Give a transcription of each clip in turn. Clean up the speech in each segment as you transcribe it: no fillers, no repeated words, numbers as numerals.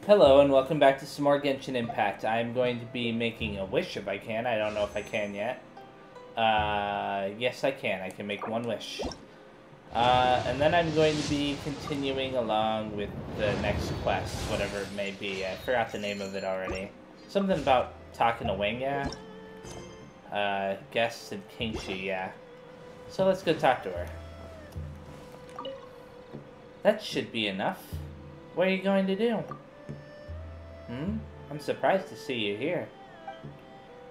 Hello and welcome back to some more Genshin Impact. I'm going to be making a wish if I can. I don't know if I can yet. Yes I can. I can make one wish. And then I'm going to be continuing along with the next quest, whatever it may be. I forgot the name of it already. Something about talking to Wing, yeah? Guests and Kingshi, yeah. So let's go talk to her. That should be enough. What are you going to do? I'm surprised to see you here.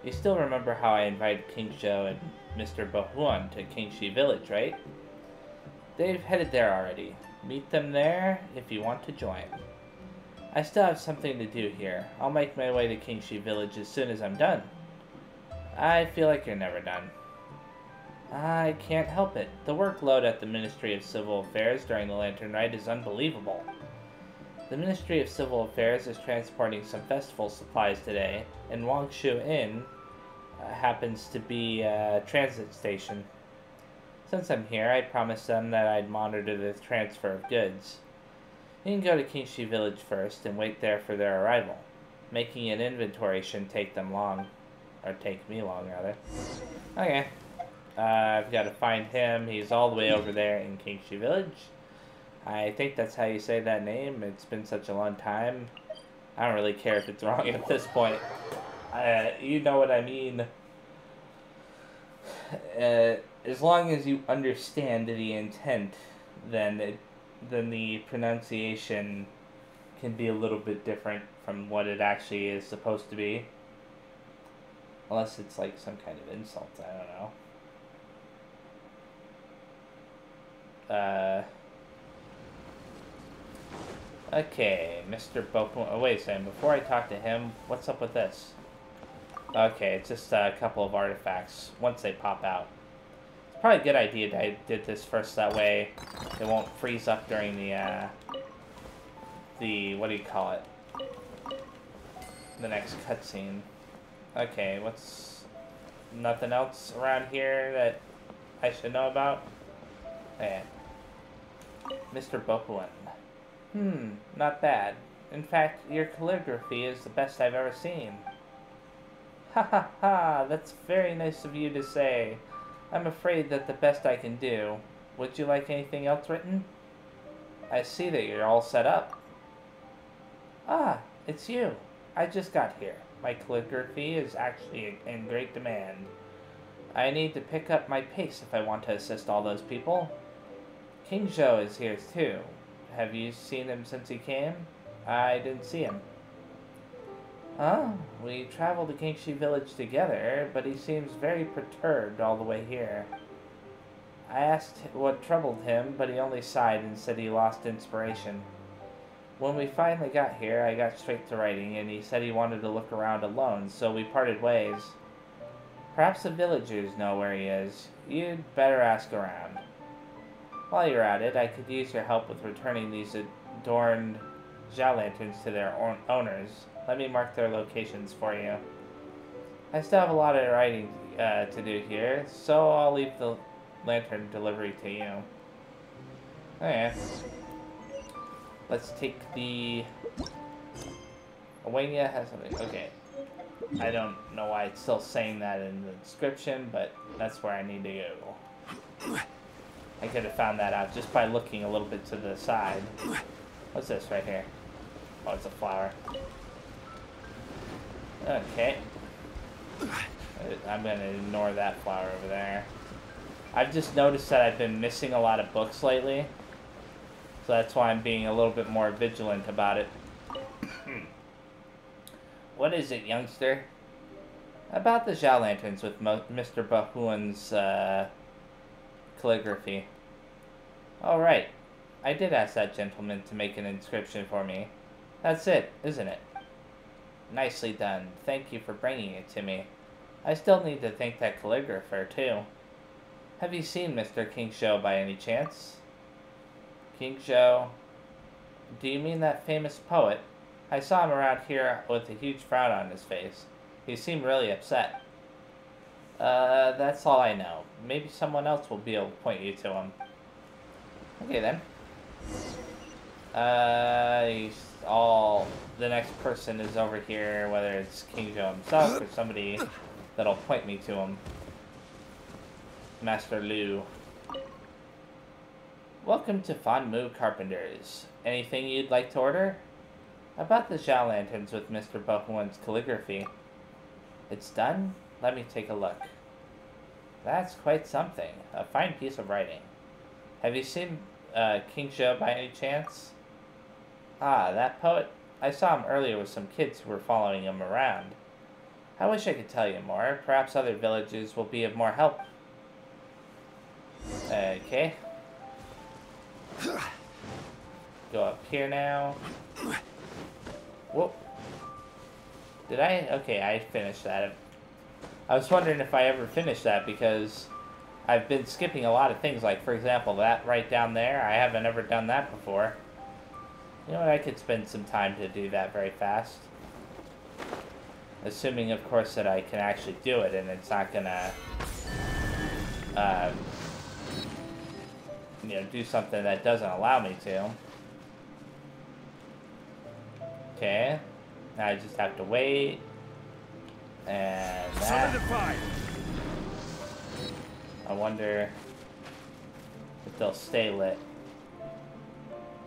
You still remember how I invited King Zhou and Mr. Bahuan to Kingshi Village, right? They've headed there already. Meet them there if you want to join. I still have something to do here. I'll make my way to Kingshi Village as soon as I'm done. I feel like you're never done. I can't help it. The workload at the Ministry of Civil Affairs during the Lantern Rite is unbelievable. The Ministry of Civil Affairs is transporting some festival supplies today, and Wangshu Inn happens to be a transit station. Since I'm here, I promised them that I'd monitor the transfer of goods. You can go to Kingshi Village first and wait there for their arrival. Making an inventory shouldn't take them long. Or take me long, rather. Okay. I've got to find him. He's all the way over there in Kingshi Village. I think that's how you say that name. It's been such a long time. I don't really care if it's wrong at this point. You know what I mean. As long as you understand the intent, then the pronunciation can be a little bit different from what it actually is supposed to be. Unless it's like some kind of insult, I don't know. Okay, Mr. Boku. Oh, wait a second. Before I talk to him, what's up with this? Okay, it's just a couple of artifacts once they pop out. It's probably a good idea that I did this first, that way it won't freeze up during the what do you call it? The next cutscene. Okay, what's... nothing else around here that I should know about? Okay. Mr. Bokuan. Not bad. In fact, your calligraphy is the best I've ever seen. Ha ha ha, that's very nice of you to say. I'm afraid that the best I can do. Would you like anything else written? I see that you're all set up. Ah, it's you. I just got here. My calligraphy is actually in great demand. I need to pick up my pace if I want to assist all those people. King Zhou is here too. Have you seen him since he came? I didn't see him. Oh, we traveled to Kingshi Village together, but he seems very perturbed all the way here. I asked what troubled him, but he only sighed and said he lost inspiration. When we finally got here, I got straight to writing, and he said he wanted to look around alone, so we parted ways. Perhaps the villagers know where he is. You'd better ask around. While you're at it, I could use your help with returning these adorned lanterns to their owners. Let me mark their locations for you. I still have a lot of writing to do here, so I'll leave the lantern delivery to you. Okay. Let's take the... Awania has something. Okay. I don't know why it's still saying that in the description, but that's where I need to go. I could have found that out just by looking a little bit to the side. What's this right here? Oh, it's a flower. Okay. I'm going to ignore that flower over there. I've just noticed that I've been missing a lot of books lately. So that's why I'm being a little bit more vigilant about it. What is it, youngster? About the Zhao Lanterns with Mr. Bahuan's calligraphy. All right. I did ask that gentleman to make an inscription for me. That's it, isn't it? Nicely done. Thank you for bringing it to me. I still need to thank that calligrapher, too. Have you seen Mr. King Zhou by any chance? King Zhou? Do you mean that famous poet? I saw him around here with a huge frown on his face. He seemed really upset. That's all I know. Maybe someone else will be able to point you to him. Okay, then. The next person is over here, whether it's King Joe himself or somebody that'll point me to him. Master Liu. Welcome to Fanmu Carpenters. Anything you'd like to order? I bought the Zhao lanterns with Mr. Bohuan's calligraphy. It's done? Let me take a look. That's quite something. A fine piece of writing. Have you seen King Zhou by any chance? Ah, that poet. I saw him earlier with some kids who were following him around. I wish I could tell you more. Perhaps other villages will be of more help. Okay. Go up here now. Whoop. Did I? Okay, I finished that. I was wondering if I ever finished that because I've been skipping a lot of things. Like, for example, that right down there. I haven't ever done that before. You know what? I could spend some time to do that very fast. Assuming, of course, that I can actually do it and it's not gonna, you know, do something that doesn't allow me to. Okay. Now I just have to wait. And that. Solidified. I wonder if they'll stay lit.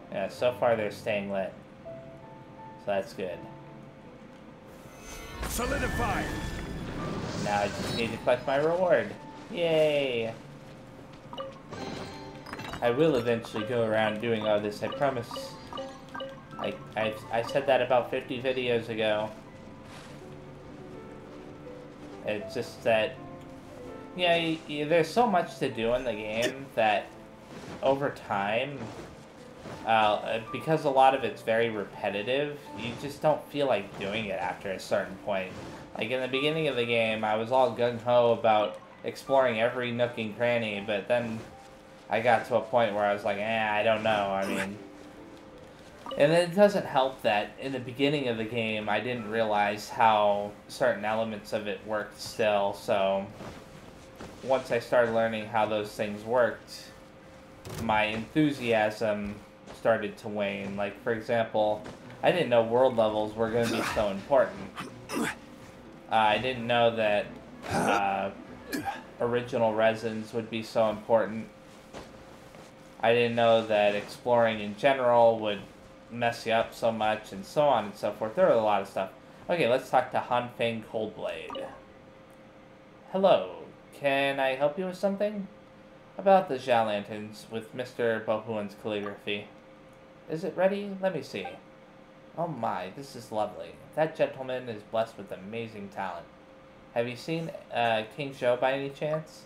Yeah, so far they're staying lit. So that's good. Solidified. Now I just need to collect my reward. Yay! I will eventually go around doing all this, I promise. I said that about 50 videos ago. It's just that, yeah, there's so much to do in the game that over time, because a lot of it's very repetitive, you just don't feel like doing it after a certain point. Like in the beginning of the game, I was all gung-ho about exploring every nook and cranny, but then I got to a point where I was like, I don't know, I mean... And it doesn't help that in the beginning of the game, I didn't realize how certain elements of it worked still, so... Once I started learning how those things worked, my enthusiasm started to wane. Like, for example, I didn't know world levels were going to be so important. I didn't know that original resins would be so important. I didn't know that exploring in general would mess you up so much, and so on and so forth. There were a lot of stuff. Okay, let's talk to Hanfeng Coldblade. Hello, can I help you with something? About the Zhao lanterns with Mr. Bohuan's calligraphy. Is it ready? Let me see. Oh my, this is lovely. That gentleman is blessed with amazing talent. Have you seen King Zhou by any chance?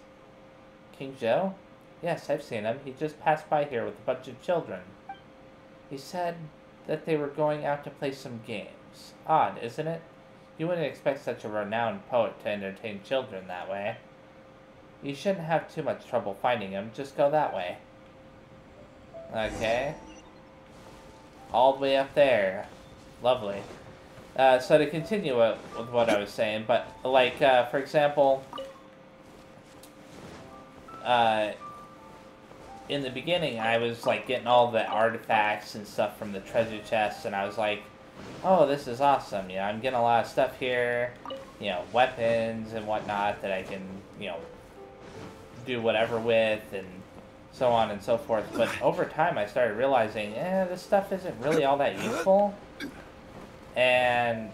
King Zhou? Yes, I've seen him. He just passed by here with a bunch of children. He said that they were going out to play some games. Odd, isn't it? You wouldn't expect such a renowned poet to entertain children that way. You shouldn't have too much trouble finding him. Just go that way. Okay. All the way up there. Lovely. So to continue with what I was saying, but like, for example, in the beginning, I was like getting all the artifacts and stuff from the treasure chests, and I was like, oh, this is awesome. You know, I'm getting a lot of stuff here, you know, weapons and whatnot that I can, you know, do whatever with, and so on and so forth. But over time, I started realizing, this stuff isn't really all that useful. And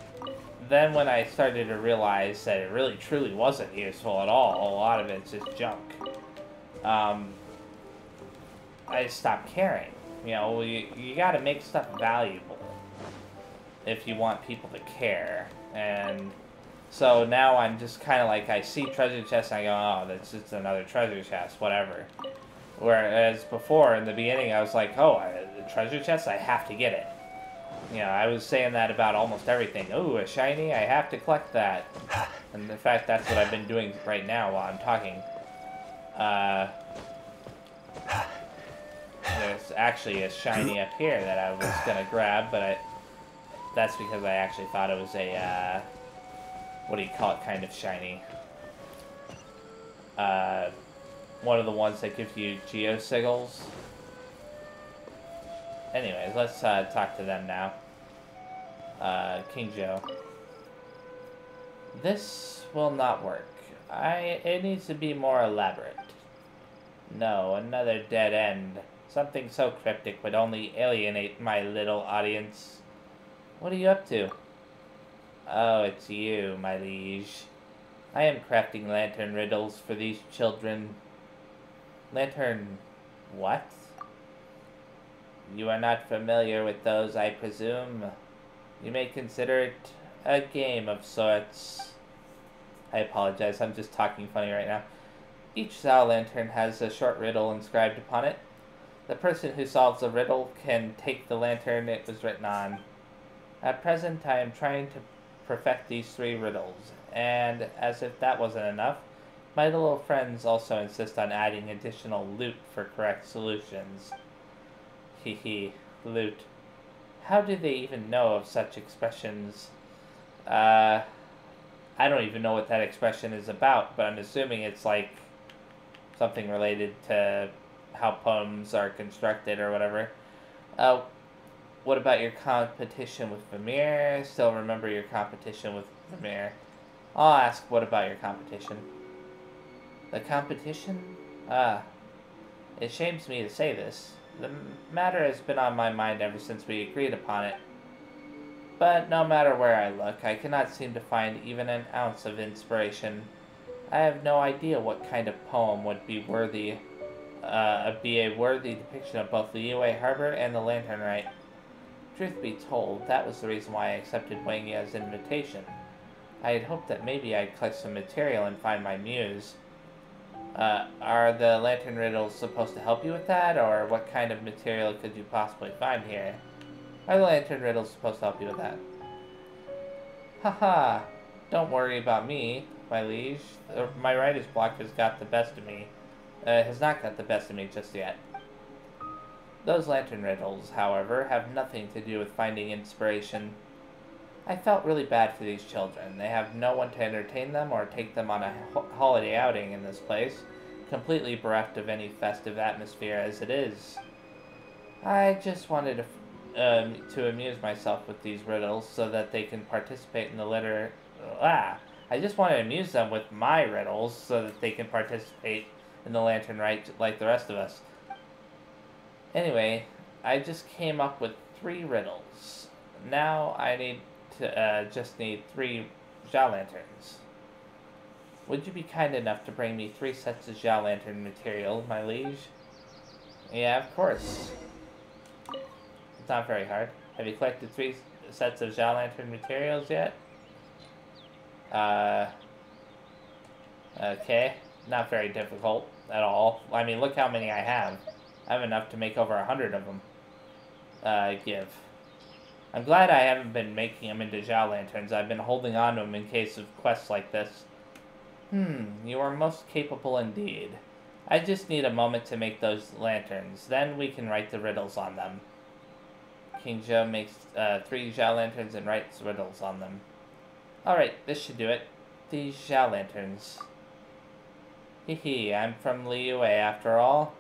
then when I started to realize that it really truly wasn't useful at all, a lot of it's just junk, I stopped caring. You know, you gotta make stuff valuable if you want people to care. And so now I'm just kind of like, I see treasure chests and I go, oh, that's just another treasure chest, whatever. Whereas before, in the beginning, I was like, oh, the treasure chest, I have to get it. You know, I was saying that about almost everything. Ooh, a shiny, I have to collect that. And in fact, that's what I've been doing right now while I'm talking. There's actually a shiny up here that I was going to grab, but that's because I actually thought it was a, what do you call it, kind of shiny. One of the ones that gives you geosigils. Anyways, let's talk to them now. King Joe. This will not work. It needs to be more elaborate. No, another dead end. Something so cryptic would only alienate my little audience. What are you up to? Oh, it's you, my liege. I am crafting lantern riddles for these children. Lantern... what? You are not familiar with those, I presume. You may consider it a game of sorts. I apologize, I'm just talking funny right now. Each Zao lantern has a short riddle inscribed upon it. The person who solves the riddle can take the lantern it was written on. At present, I am trying to perfect these 3 riddles, and as if that wasn't enough, my little friends also insist on adding additional loot for correct solutions. Hehe, loot. How do they even know of such expressions? I don't even know what that expression is about, but I'm assuming it's like something related to how poems are constructed or whatever. What about your competition with Vermeer? Still remember your competition with Vermeer. I'll ask, what about your competition? The competition? It shames me to say this. The matter has been on my mind ever since we agreed upon it. But no matter where I look, I cannot seem to find even an ounce of inspiration. I have no idea what kind of poem would be a worthy depiction of both the Yue Harbor and the Lantern Rite. Truth be told, that was the reason why I accepted Wang Ye's invitation. I had hoped that maybe I'd collect some material and find my muse. Are the lantern riddles supposed to help you with that, or what kind of material could you possibly find here? Are the lantern riddles supposed to help you with that? Haha, don't worry about me, my liege. My writer's block has got the best of me. Has not got the best of me just yet. Those lantern riddles, however, have nothing to do with finding inspiration. I felt really bad for these children. They have no one to entertain them or take them on a holiday outing in this place, completely bereft of any festive atmosphere as it is. I just wanted to amuse myself with these riddles so that they can participate in the I just want to amuse them with my riddles so that they can participate in the Lantern Rite like the rest of us. Anyway, I just came up with 3 riddles. Now I need to just need 3 Zhao lanterns. Would you be kind enough to bring me 3 sets of Zhao lantern material, my liege? Yeah, of course. It's not very hard. Have you collected 3 sets of Zhao lantern materials yet? Okay. Not very difficult at all. I mean, look how many I have. I have enough to make over 100 of them. Give. I'm glad I haven't been making them into Zhao lanterns. I've been holding on to them in case of quests like this. You are most capable indeed. I just need a moment to make those lanterns. Then we can write the riddles on them. King Zhou makes 3 Zhao lanterns and writes riddles on them. Alright, this should do it. These Zhao lanterns. Hehe, I'm from Liyue after all.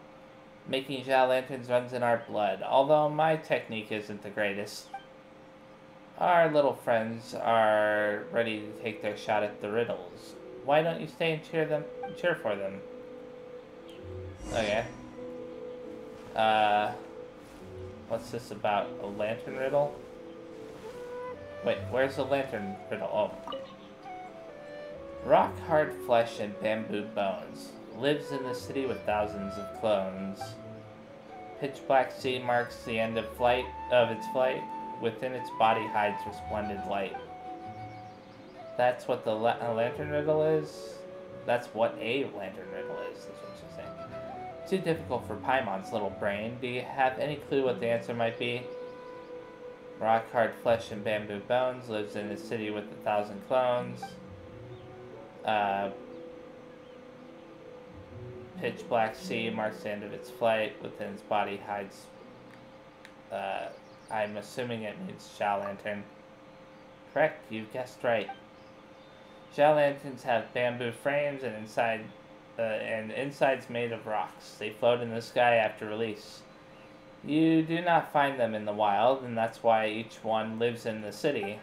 Making Zhao lanterns runs in our blood, although my technique isn't the greatest. Our little friends are ready to take their shot at the riddles. Why don't you stay and cheer for them? Okay. What's this about? A lantern riddle? Wait, where's the lantern riddle? Oh. Rock hard flesh and bamboo bones. Lives in the city with thousands of clones. Pitch black sea marks the end of its flight. Within its body hides resplendent light. That's what the lantern riddle is? That's what a lantern riddle is, that's what she's saying. Too difficult for Paimon's little brain. Do you have any clue what the answer might be? Rock hard flesh and bamboo bones. Lives in a city with 1,000 clones. Pitch black sea marks the end of its flight. Within its body hides... I'm assuming it means Zhao lantern. Correct, you've guessed right. Zhao lanterns have bamboo frames and insides made of rocks. They float in the sky after release. You do not find them in the wild, and that's why each one lives in the city.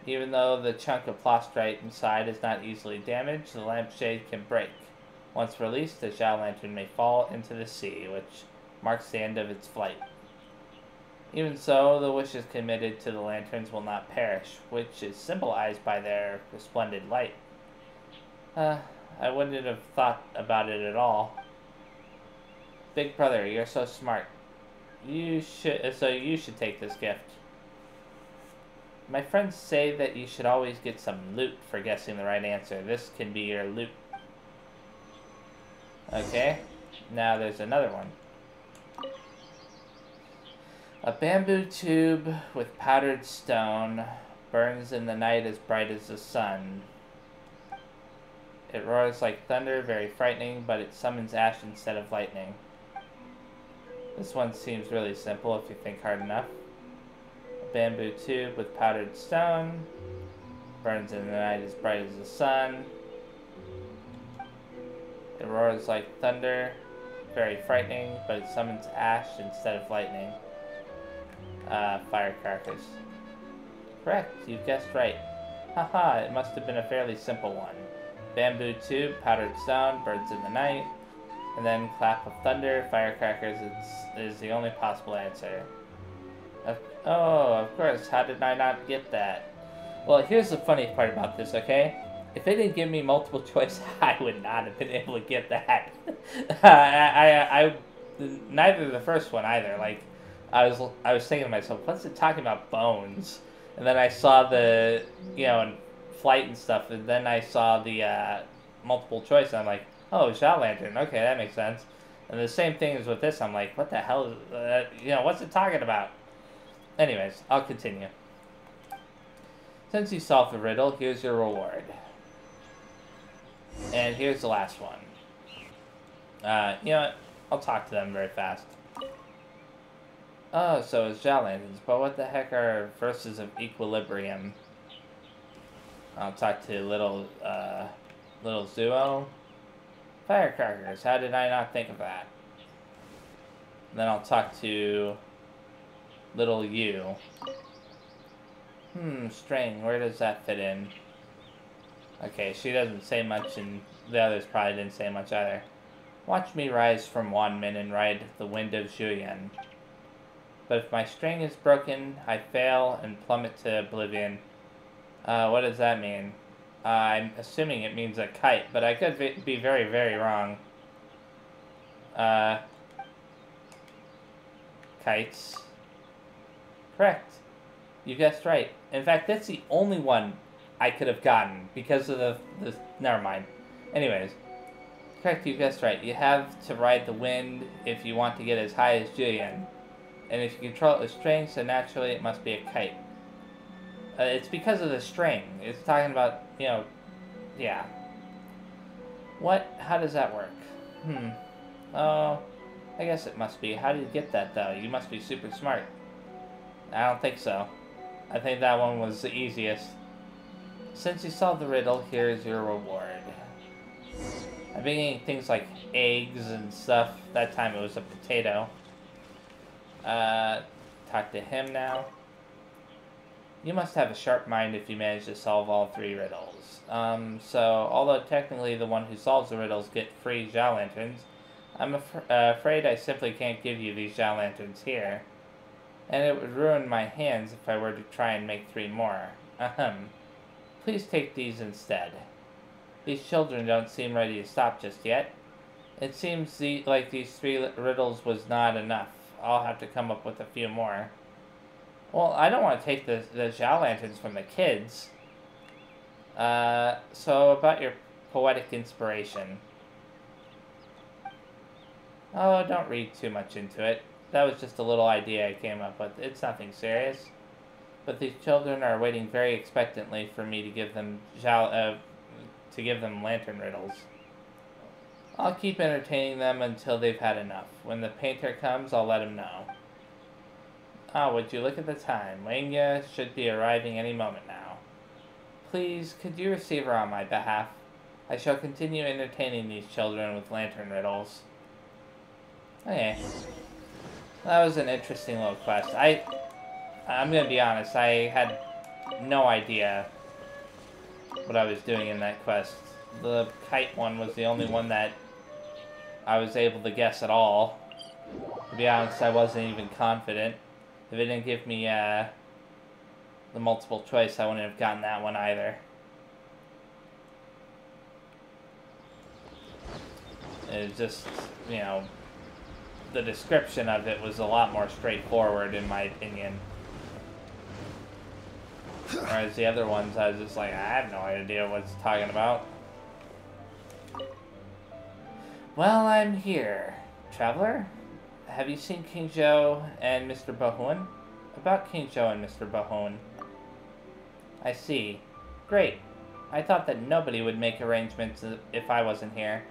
Even though the chunk of plastrite inside is not easily damaged, the lampshade can break. Once released, the Zhao Lantern may fall into the sea, which marks the end of its flight. Even so, the wishes committed to the lanterns will not perish, which is symbolized by their resplendent light. I wouldn't have thought about it at all. Big brother, you're so smart. You should take this gift. My friends say that you should always get some loot for guessing the right answer. This can be your loot. Okay, now there's another one. A bamboo tube with powdered stone burns in the night as bright as the sun. It roars like thunder, very frightening, but it summons ash instead of lightning. This one seems really simple if you think hard enough. A bamboo tube with powdered stone burns in the night as bright as the sun. It roars like thunder, very frightening, but it summons ash instead of lightning. Firecrackers. Correct, you guessed right. Haha, it must have been a fairly simple one. Bamboo tube, powdered stone, burns in the night, and then clap of thunder, firecrackers is the only possible answer. Oh, of course, how did I not get that? Well, here's the funny part about this, okay? If they didn't give me multiple choice, I would not have been able to get that. Neither the first one either. Like, I was thinking to myself, what's it talking about bones? And then I saw the, and flight and stuff, and then I saw the multiple choice, and I'm like, oh, Zhao Lantern, okay, that makes sense. And the same thing is with this, I'm like, what the hell is, what's it talking about? Anyways, I'll continue. Since you solved the riddle, here's your reward. And here's the last one. You know what? I'll talk to them very fast. Oh, so it's Zhao Lanterns, but what the heck are verses of equilibrium? I'll talk to little Zuo. Firecrackers, how did I not think of that? And then I'll talk to little Yu. String, where does that fit in? Okay, she doesn't say much, and the others probably didn't say much either. Watch me rise from Wanmin and ride the wind of Zhuyan. But if my string is broken, I fail and plummet to oblivion. What does that mean? I'm assuming it means a kite, but I could be very, very wrong. Kites. Correct. You guessed right. In fact, that's the only one I could have gotten because of the never mind. Anyways. Correct, you guessed right. You have to ride the wind if you want to get as high as Julian. And if you control it with strings, then naturally it must be a kite. It's because of the string. It's talking about, yeah. What? How does that work? Oh, I guess it must be. How did you get that, though? You must be super smart. I don't think so. I think that one was the easiest. Since you solved the riddle, here's your reward. I've been eating things like eggs and stuff. That time it was a potato. Talk to him now. You must have a sharp mind if you manage to solve all 3 riddles. So, although technically the one who solves the riddles get free Zhao Lanterns, I'm afraid I simply can't give you these Zhao Lanterns here. And it would ruin my hands if I were to try and make 3 more. Please take these instead. These children don't seem ready to stop just yet. It seems like these 3 riddles was not enough. I'll have to come up with a few more. Well, I don't want to take the Zhao Lanterns from the kids. So about your poetic inspiration. Oh, don't read too much into it. That was just a little idea I came up with. It's nothing serious. But these children are waiting very expectantly for me to give them lantern riddles. I'll keep entertaining them until they've had enough. When the painter comes, I'll let him know. Ah, would you look at the time? Wangya should be arriving any moment now. Please, could you receive her on my behalf? I shall continue entertaining these children with lantern riddles. Okay. That was an interesting little quest. I'm gonna be honest, I had no idea what I was doing in that quest. The kite one was the only one that I was able to guess at all. To be honest, I wasn't even confident. If it didn't give me the multiple choice, I wouldn't have gotten that one either. It just, you know, the description of it was a lot more straightforward in my opinion. Whereas the other ones, I was just like, I have no idea what it's talking about. Well, I'm here. Traveler? Have you seen King Zhou and Mr. Bohun? About King Zhou and Mr. Bohun. I see. Great. I thought that nobody would make arrangements if I wasn't here.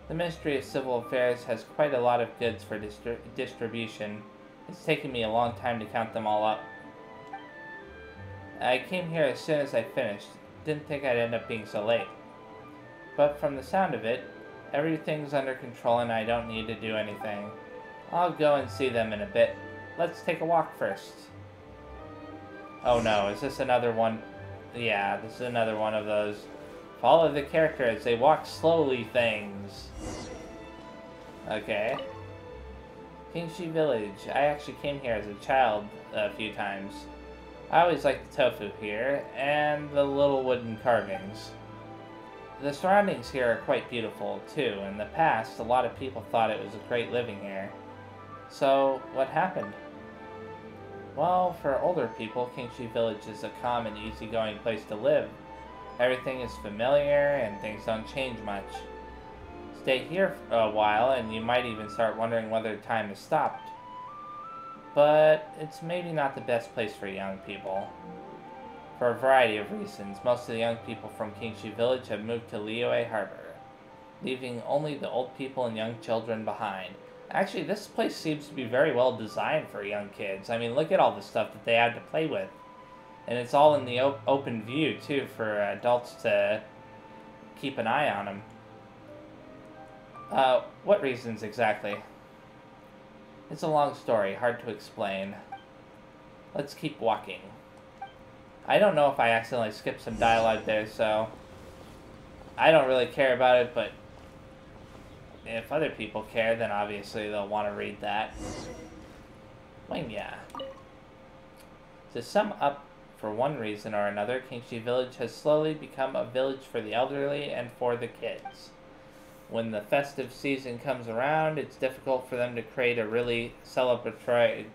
The Ministry of Civil Affairs has quite a lot of goods for distribution. It's taken me a long time to count them all up. I came here as soon as I finished. Didn't think I'd end up being so late. But from the sound of it, everything's under control and I don't need to do anything. I'll go and see them in a bit. Let's take a walk first. Oh no, is this another one? Yeah, this is another one of those follow the character as they walk slowly things. Okay. Kingshi Village. I actually came here as a child a few times. I always liked the tofu here, and the little wooden carvings. The surroundings here are quite beautiful, too. In the past, a lot of people thought it was great living here. So, what happened? Well, for older people, Kingshi Village is a calm and easygoing place to live. Everything is familiar, and things don't change much. Stay here for a while, and you might even start wondering whether time has stopped. But it's maybe not the best place for young people. For a variety of reasons, most of the young people from Kingshi Village have moved to Liyue Harbor, leaving only the old people and young children behind. Actually, this place seems to be very well designed for young kids. I mean, look at all the stuff that they had to play with. And it's all in the open view, too, for adults to keep an eye on them. What reasons exactly? It's a long story, hard to explain. Let's keep walking. I don't know if I accidentally skipped some dialogue there, so I don't really care about it, but if other people care, then obviously they'll want to read that. Well, yeah. To sum up, for one reason or another, Kingshi Village has slowly become a village for the elderly and for the kids. When the festive season comes around, it's difficult for them to create a really celebratory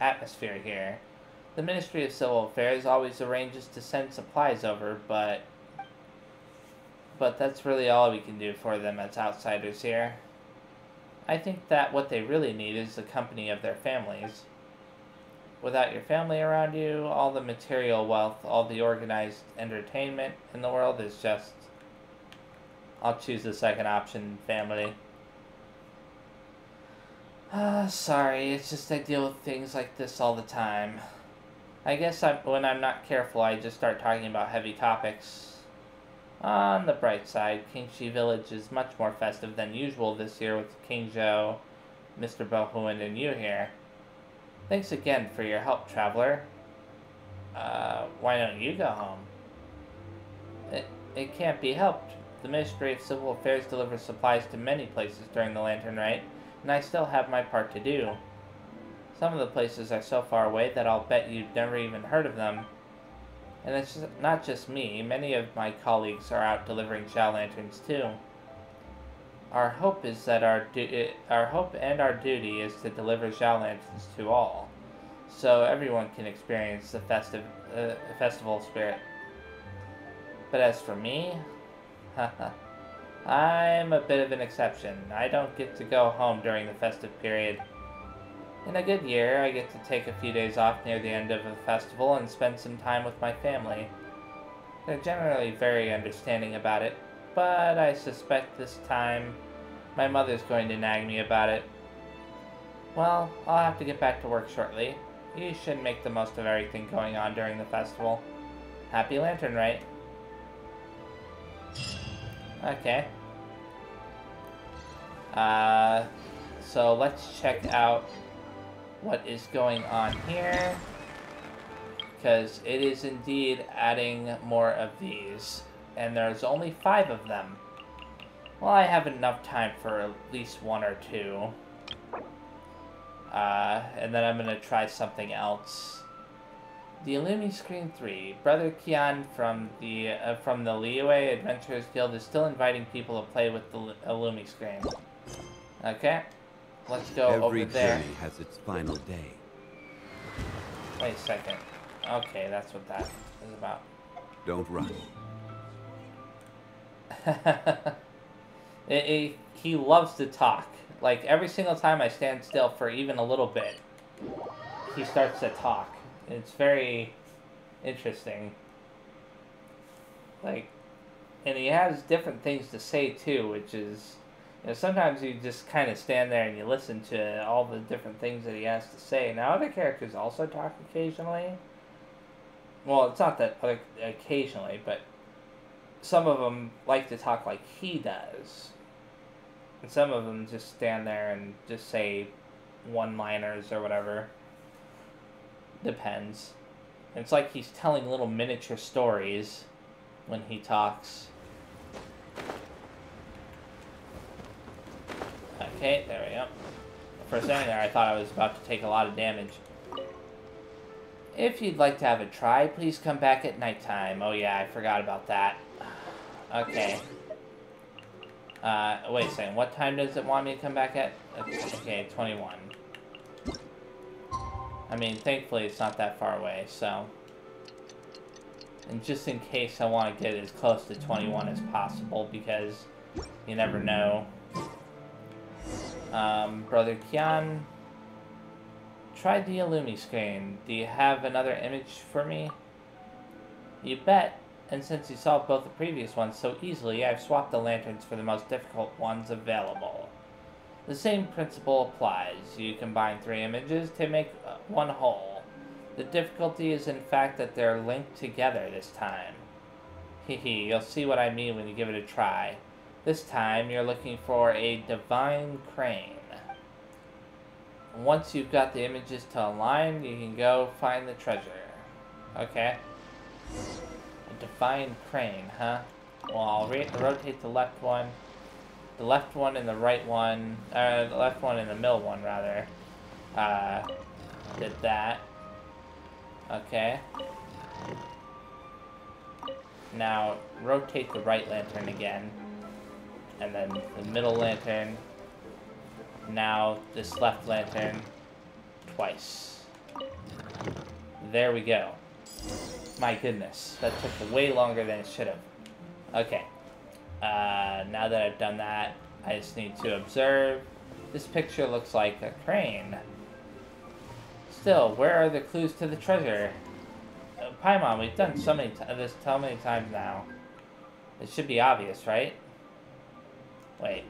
atmosphere here. The Ministry of Civil Affairs always arranges to send supplies over, but that's really all we can do for them as outsiders here. I think that what they really need is the company of their families. Without your family around you, all the material wealth, all the organized entertainment in the world is just... I'll choose the second option, family. Sorry, it's just I deal with things like this all the time. I guess when I'm not careful, I just start talking about heavy topics. On the bright side, Kingshi Village is much more festive than usual this year with King Zhou, Mr. Bohun, and you here. Thanks again for your help, traveler. Why don't you go home? It can't be helped. The Ministry of Civil Affairs delivers supplies to many places during the Lantern Rite, and I still have my part to do. Some of the places are so far away that I'll bet you've never even heard of them. And it's not just me, many of my colleagues are out delivering Xiao Lanterns too. Our hope is that our hope and our duty is to deliver Xiao Lanterns to all, so everyone can experience the festival spirit. But as for me, I'm a bit of an exception. I don't get to go home during the festive period. In a good year, I get to take a few days off near the end of the festival and spend some time with my family. They're generally very understanding about it, but I suspect this time my mother's going to nag me about it. Well, I'll have to get back to work shortly. You should make the most of everything going on during the festival. Happy Lantern Rite. So let's check out what is going on here, because it is indeed adding more of these, and there's only 5 of them. Well, I have enough time for at least 1 or 2. And then I'm going to try something else. The Illumi Screen 3. Brother Kian from the Liyue Adventurers Guild is still inviting people to play with the Illumi Screen. Okay, let's go over there. Every journey has its final day. Wait a second. Okay, that's what that is about. Don't rush. He loves to talk. Like, every single time I stand still for even a little bit, he starts to talk. It's very interesting. Like, and he has different things to say, too, which is, you know, sometimes you just kind of stand there and you listen to all the different things that he has to say. Now, other characters also talk occasionally. Well, it's not that occasionally, but some of them like to talk like he does. And some of them just stand there and just say one-liners or whatever. Depends. It's like he's telling little miniature stories when he talks. Okay, there we go. For a second there, I thought I was about to take a lot of damage. If you'd like to have a try, please come back at nighttime. Oh yeah, I forgot about that. Okay. Wait a second. What time does it want me to come back at? Okay, 21. I mean, thankfully it's not that far away, so... And just in case I want to get as close to 21 as possible, because you never know. Brother Kian... Tried the Illumi Screen. Do you have another image for me? You bet. And since you solved both the previous ones so easily, I've swapped the lanterns for the most difficult ones available. The same principle applies. You combine 3 images to make one whole. The difficulty is in fact that they're linked together this time. Hehe, you'll see what I mean when you give it a try. This time, you're looking for a divine crane. Once you've got the images to align, you can go find the treasure. Okay. A divine crane, huh? Well, I'll rotate the left one. The left one and the right one. The left one and the middle one, rather. Did that. Okay. Now, rotate the right lantern again. And then the middle lantern. Now, this left lantern. Twice. There we go. My goodness. That took way longer than it should have. Okay. Now that I've done that, I just need to observe. This picture looks like a crane. Still, where are the clues to the treasure? Paimon, we've done this so many times now. It should be obvious, right? Wait.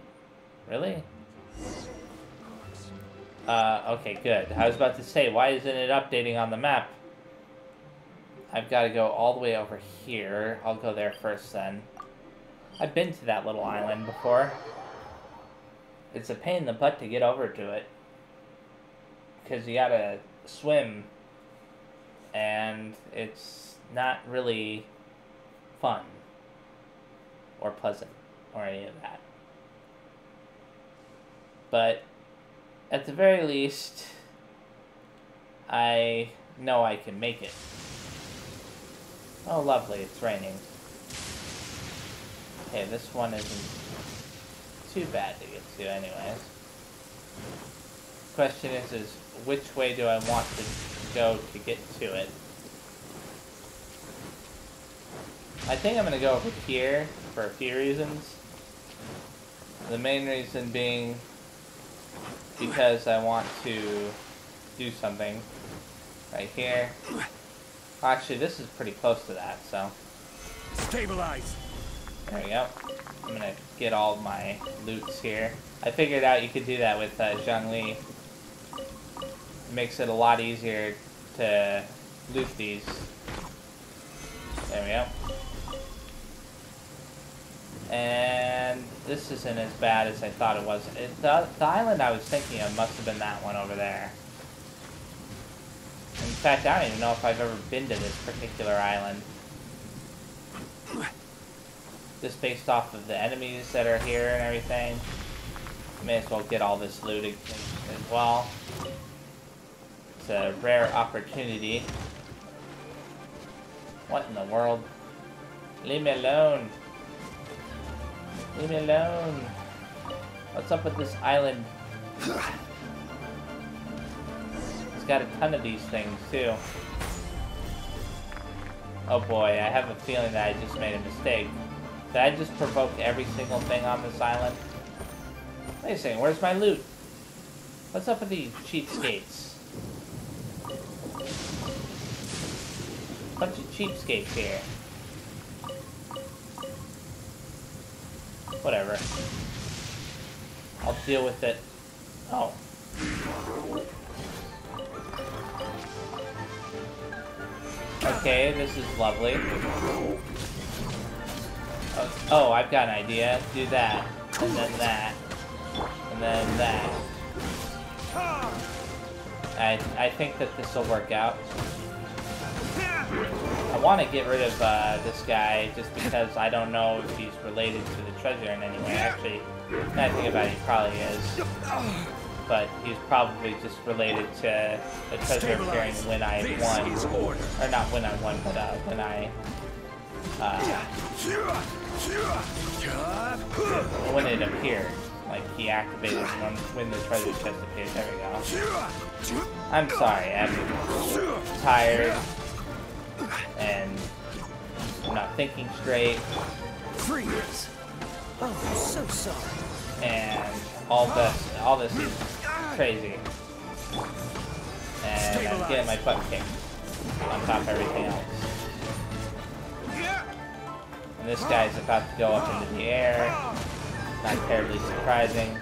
Really? Okay, good. I was about to say, why isn't it updating on the map? I've got to go all the way over here. I'll go there first, then. I've been to that little island before. It's a pain in the butt to get over to it. Because you gotta swim. And it's not really fun. Or pleasant. Or any of that. But at the very least, I know I can make it. Oh, lovely, it's raining. Okay, this one isn't too bad to get to anyways. Question is which way do I want to go to get to it? I think I'm going to go over here for a few reasons. The main reason being because I want to do something right here. Actually, this is pretty close to that, so. Stabilize. There we go. I'm gonna get all my loots here. I figured out you could do that with Zhongli. It makes it a lot easier to loot these. There we go. And this isn't as bad as I thought it was. The island I was thinking of must have been that one over there. In fact, I don't even know if I've ever been to this particular island. Just based off of the enemies that are here and everything. May as well get all this loot as well. It's a rare opportunity. What in the world? Leave me alone. Leave me alone. What's up with this island? It's got a ton of these things, too. Oh boy, I have a feeling that I just made a mistake. Did I just provoke every single thing on this island? Wait a second, where's my loot? What's up with these cheapskates? Bunch of cheapskates here. Whatever. I'll deal with it. Oh. Okay, this is lovely. Oh, I've got an idea. Do that. And then that. And then that. I think that this will work out. I want to get rid of this guy just because I don't know if he's related to the treasure in any way. Actually, now I think about it, he probably is. But he's probably just related to the treasure appearing when I won. Or not when I won, but when I... when it appeared. Like, he activated when the treasure chest appeared. There we go. I'm sorry, I'm tired. And I'm not thinking straight. Freeze! Oh, I'm so sorry. And all this is crazy. And I'm getting my butt kicked on top of everything else. And this guy's about to go up into the air. Not terribly surprising.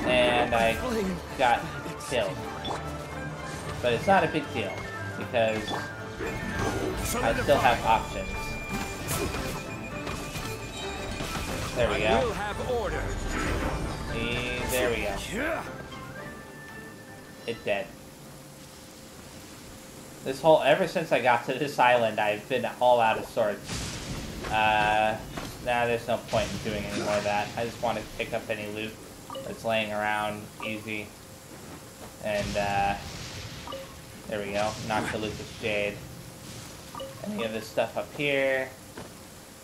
And I got killed. But it's not a big deal, because I still have options. There we go. We'll have order. There we go. It's dead. This whole, ever since I got to this island, I've been all out of sorts. Nah, there's no point in doing any more of that. I just want to pick up any loot that's laying around, easy. And, there we go. Knock the Lucas Jade. Any of this stuff up here.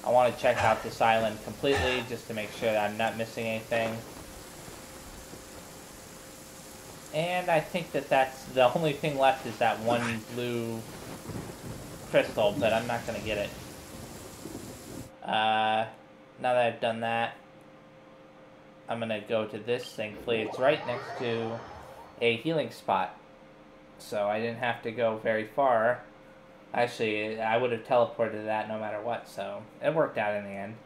I want to check out this island completely, just to make sure that I'm not missing anything. And I think that that's the only thing left is that one blue crystal, but I'm not going to get it. Now that I've done that, I'm going to go to this, thankfully. It's right next to a healing spot. So I didn't have to go very far. Actually, I would have teleported to that no matter what, so it worked out in the end.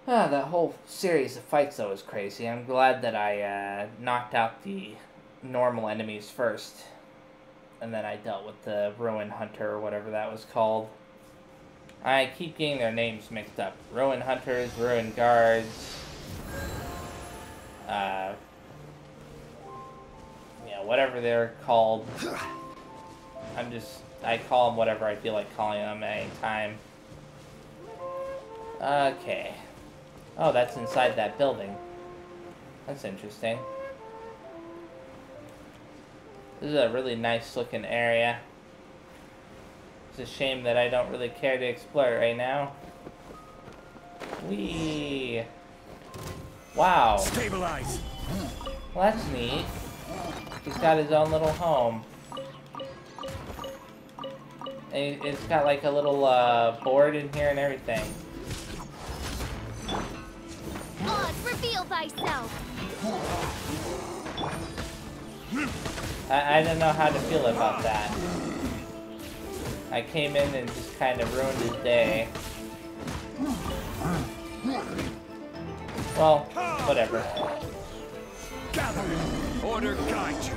That whole series of fights, though, was crazy. I'm glad that I knocked out the normal enemies first. And then I dealt with the Ruin Hunter, or whatever that was called. I keep getting their names mixed up. Ruin Hunters, Ruin Guards. Yeah, whatever they're called. I call them whatever I feel like calling them at any time. Okay. Oh, that's inside that building. That's interesting. This is a really nice looking area. It's a shame that I don't really care to explore it right now. Whee! Wow. Stabilize. Well, that's neat. He's got his own little home. And it's got like a little board in here and everything. Oz, reveal thyself. I don't know how to feel about that. I came in and just kind of ruined his day. Well, whatever. Gather. Order guide you.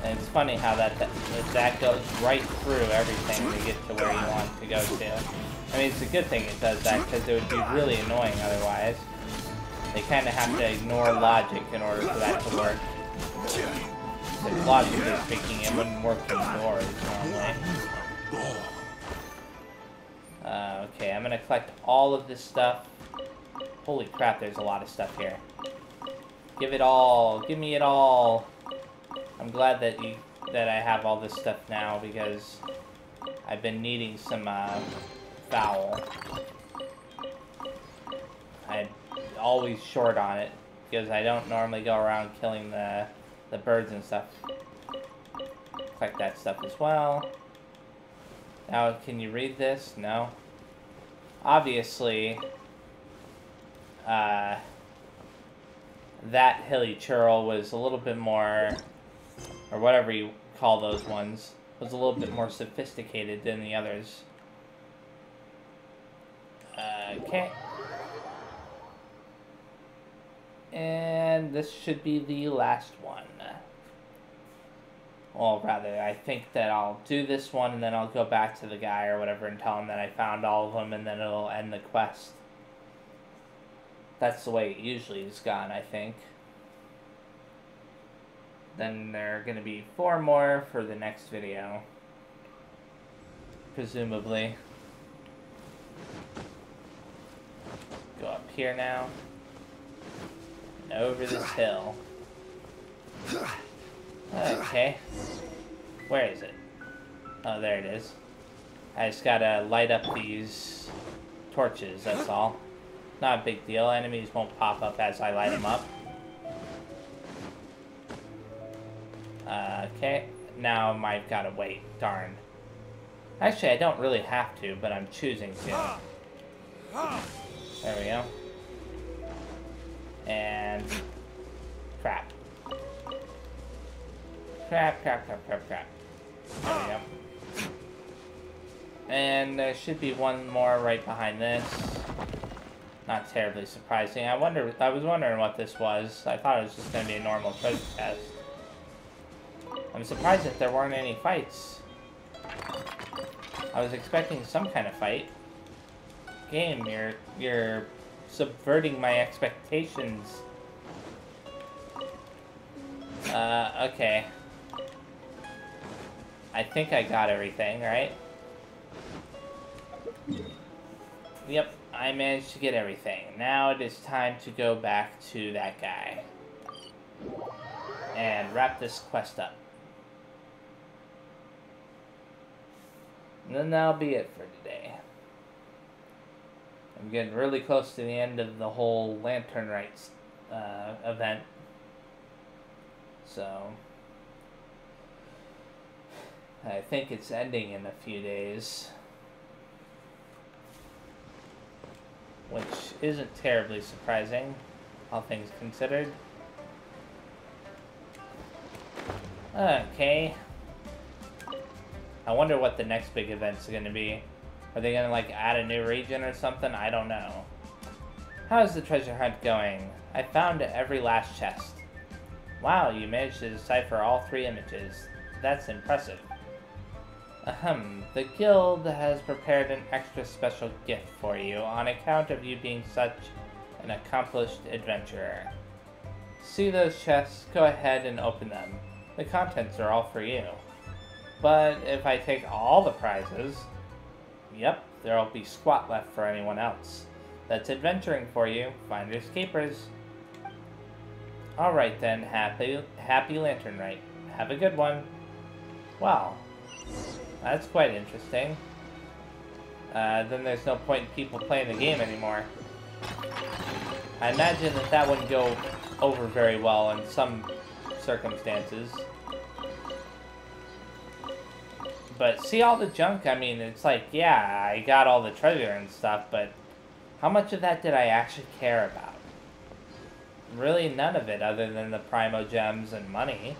And it's funny how that goes right through everything to get to where you want to go to. I mean, it's a good thing it does that, because it would be really annoying otherwise. They kind of have to ignore logic in order for that to work. If logically speaking, it wouldn't work indoors normally. Okay, I'm gonna collect all of this stuff. Holy crap, there's a lot of stuff here. Give it all. Give me it all. I'm glad that I have all this stuff now, because I've been needing some fowl. I'm always short on it because I don't normally go around killing the birds and stuff. Collect that stuff as well. Now, can you read this? No. Obviously, that hilly churl was a little bit more, or whatever you call those ones, was a little bit more sophisticated than the others. Okay. And this should be the last one. Well, rather, I think that I'll do this one, and then I'll go back to the guy or whatever and tell him that I found all of them, and then it'll end the quest. That's the way it usually is gone, I think. Then there are going to be 4 more for the next video. Presumably. Go up here now. And over this hill. Okay. Where is it? Oh, there it is. I just gotta light up these torches, that's all. Not a big deal. Enemies won't pop up as I light them up. Okay. Now I've gotta wait. Darn. Actually, I don't really have to, but I'm choosing to. There we go. And... crap. Crap. There we go. And there should be one more right behind this. Not terribly surprising. I was wondering what this was. I thought it was just going to be a normal treasure chest. I'm surprised that there weren't any fights. I was expecting some kind of fight. Game, you're subverting my expectations. Okay. I think I got everything, right? Yep, I managed to get everything. Now it is time to go back to that guy. And wrap this quest up. And then that'll be it for today. I'm getting really close to the end of the whole Lantern Rite event. So... I think it's ending in a few days. Which isn't terribly surprising, all things considered. Okay. I wonder what the next big event's gonna be. Are they gonna, like, add a new region or something? I don't know. How's the treasure hunt going? I found every last chest. Wow, you managed to decipher all 3 images. That's impressive. Ahem, the guild has prepared an extra special gift for you on account of you being such an accomplished adventurer. See those chests? Go ahead and open them. The contents are all for you. But if I take all the prizes, yep, there'll be squat left for anyone else. That's adventuring for you, finders keepers. Alright then, happy Lantern Rite. Have a good one. Wow. That's quite interesting. Then there's no point in people playing the game anymore. I imagine that wouldn't go over very well in some circumstances. But see all the junk? I mean, it's like, yeah, I got all the treasure and stuff, but how much of that did I actually care about? Really none of it, other than the Primo Gems and money.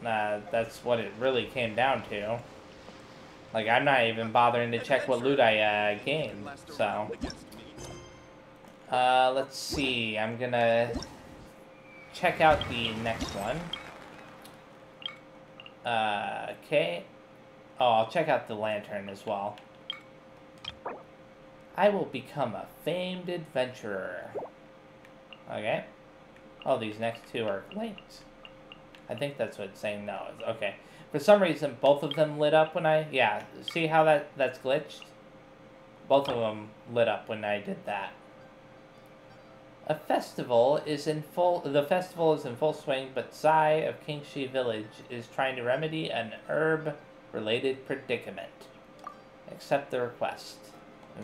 That's what it really came down to. Like, I'm not even bothering to check what loot I gained, so. Let's see, I'm gonna check out the next one. Okay. Oh, I'll check out the lantern as well. I will become a famed adventurer. Okay. Oh, these next two are linked. I think that's what it's saying. No, it's okay. For some reason, both of them lit up when I... Yeah, see how that's glitched? Both of them lit up when I did that. The festival is in full swing, but Zai of Kingshi Village is trying to remedy an herb-related predicament. Accept the request.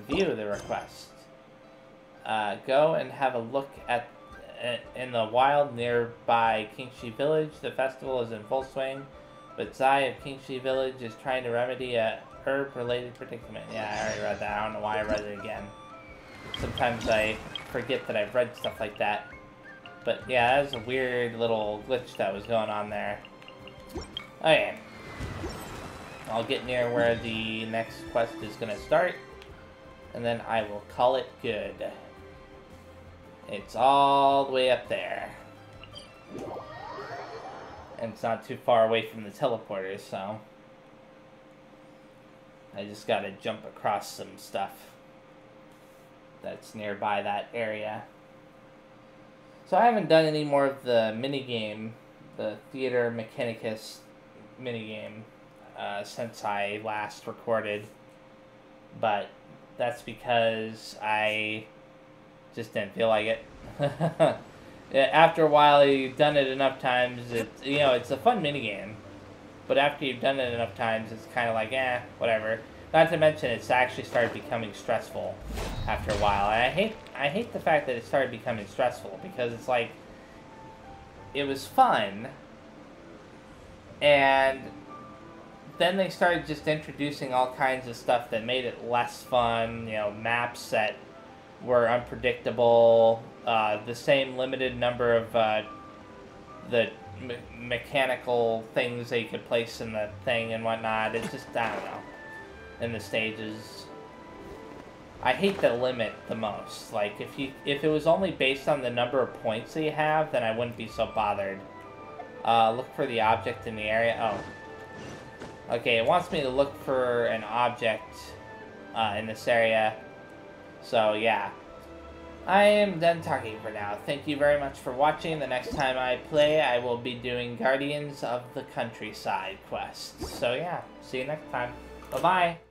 View the request. Go and have a look at in the wild nearby Kingshi Village. The festival is in full swing, but Zai of Kingshi Village is trying to remedy a herb-related predicament. Yeah, I already read that. I don't know why I read it again. Sometimes I forget that I've read stuff like that. But yeah, that was a weird little glitch that was going on there. Okay. I'll get near where the next quest is going to start, and then I will call it good. It's all the way up there. And it's not too far away from the teleporters, so... I just gotta jump across some stuff that's nearby that area. So I haven't done any more of the minigame, the Theater Mechanicus minigame, since I last recorded. But that's because I just didn't feel like it. After a while, you've done it enough times, it's a fun minigame. But after you've done it enough times, it's kind of like, whatever. Not to mention, it's actually started becoming stressful after a while. And I hate the fact that it started becoming stressful, because it's like, it was fun, and then they started just introducing all kinds of stuff that made it less fun, maps that were unpredictable, the same limited number of the mechanical things that you could place in the thing and whatnot. It's just, I don't know, in the stages. I hate the limit the most. Like, if it was only based on the number of points that you have, then I wouldn't be so bothered. Look for the object in the area. Oh. Okay, it wants me to look for an object in this area. So, yeah. I am done talking for now. Thank you very much for watching. The next time I play, I will be doing Guardians of the Countryside quests. So, yeah. See you next time. Bye-bye.